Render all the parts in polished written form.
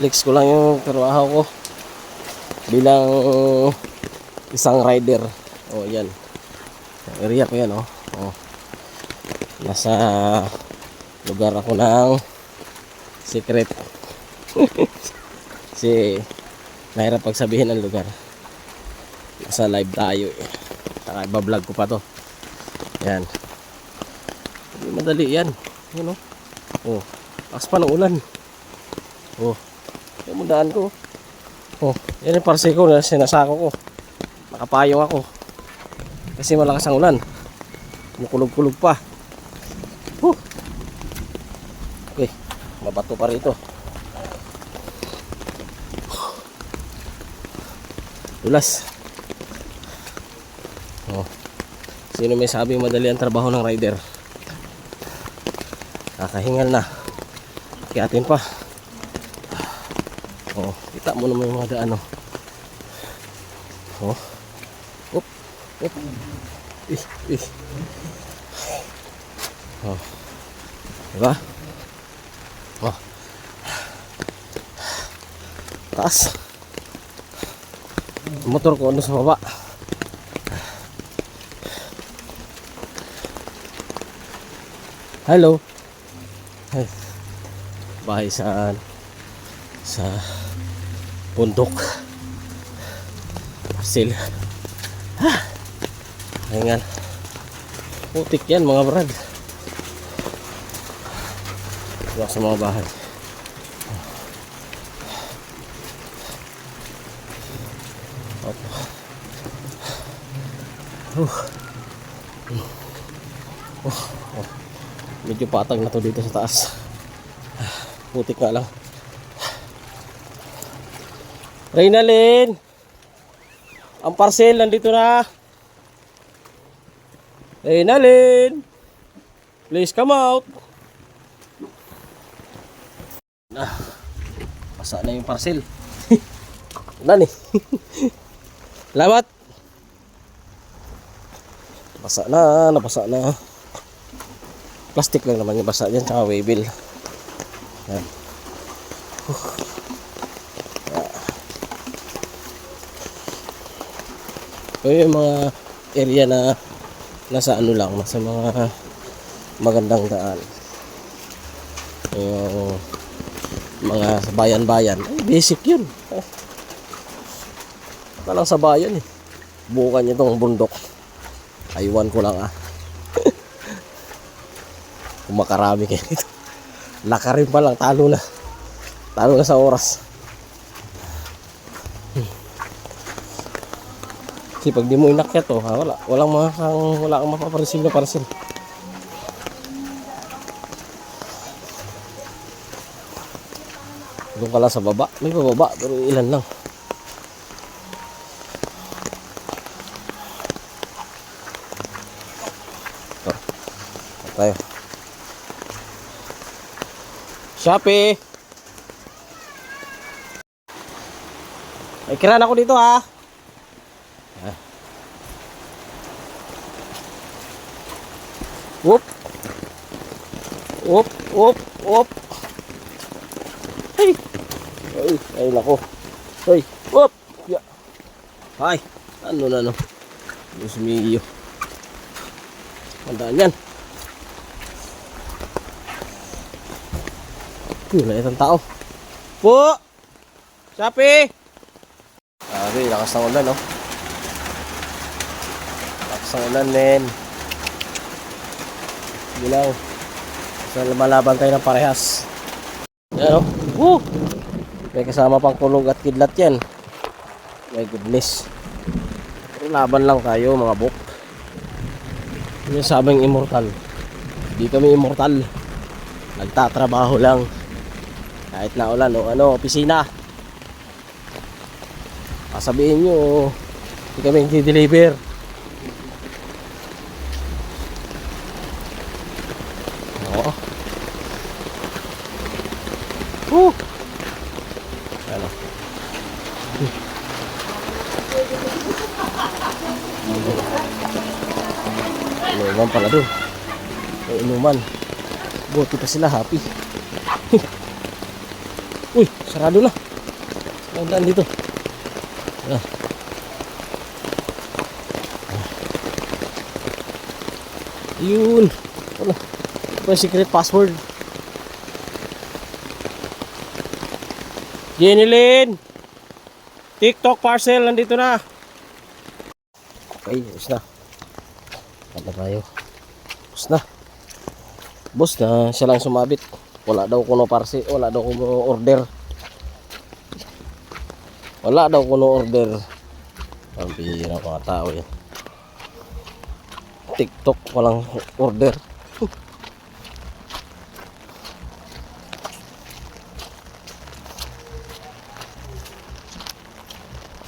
Flex ko lang yung trabaho ko bilang isang rider. Oh, yan. Area ko yan, oh. Oh. Nasa lugar ako ng secret. Kasi mahirap pagsabihin ang lugar. Nasa live tayo eh. Saka iba-vlog ko pa to. Yan. Hindi madali yan. Yan, oh. Oh. Lakas pa ng ulan. Oh. Yung mundaan ko. Oh. Yan yung parcel ko na sinasako ko. Nakapayong ako. Kasi malakas ang ulan. Kumukulog-kulog pa. Okay, mabato pa rito. Dulas. Oh. Sino may sabi madali ang trabaho ng rider? Kakahingal na. Kiatin pa. Oh, kita mo naman yung mga daan, oh. Oh. Op. Op. Ih. Oh. Diba? Oh. Taas. Motor ko ano sa baba. Hello. Hey. Bahay sa bundok. Parcel. Ayan. Putik yan mga brad. Diba sa mga bahay. Medyo patag na to dito sa taas. Putik nga lang. Reynalyn, ang parcel nandito na. Reynalyn, please come out. Basa na yung parcel. Ulan eh. Salamat. Nabasa na. Plastic lang naman yung basa dyan, tsaka waybill. Yan. So yung mga area na nasa ano lang, nasa mga magandang daan. Yung mga bayan-bayan, ay basic yun. Kalang sa bayan eh. Bukan niya itong bundok. Aywan ko lang kung makarami kayo dito. Laka rin pa lang, talo na sa oras. Kasi pag di mo inakyat to, wala kang mapaparesin na parcel. Doon ka lang sa baba, may pababa pero ilan lang. Tayo. Shopee. May kirana ako dito ha. Whoop. Whoop, whoop, whoop. Hey. Ay nako. Hey, whoop. Ya. Hay. Ano na no. Diyos mío. Tandaan yan. Yun na itong tao. Po! Shopee! Sabi, lakas ng ulan, no? Lakas ng ulan, men. Hindi lang. So, lumalaban tayo ng parehas. Yan, no? Woo! May kasama pang kulog at kidlat yan. My goodness. Pero laban lang tayo, mga bok. Yung sabing immortal. Hindi kami immortal. Nagtatrabaho lang. Kahit na ulan o opisina. Sabihin nyo, hindi kami hindi-deliver. Oo. Ano? Inuman pala doon. May inuman. Buti pa sila happy. Uy, sarado na. Sandaan dito. Ah. Yun. Wala. Ito yung secret password. Jenilyn! TikTok parcel, nandito na. Okay, bus na. Kanta tayo. Bus na. Bus na, siya lang sumabit. Wala daw kuno parcel, wala daw kuno order. Wala daw kuno order. Ang bihira mga tao yan. TikTok, walang order.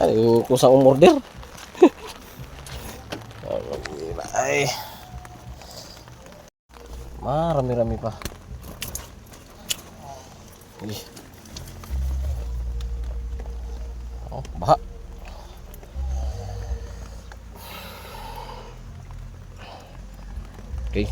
Ay, kusang umorder. Ay. Marami-rami pa. Ih. Oh, baha. Okay.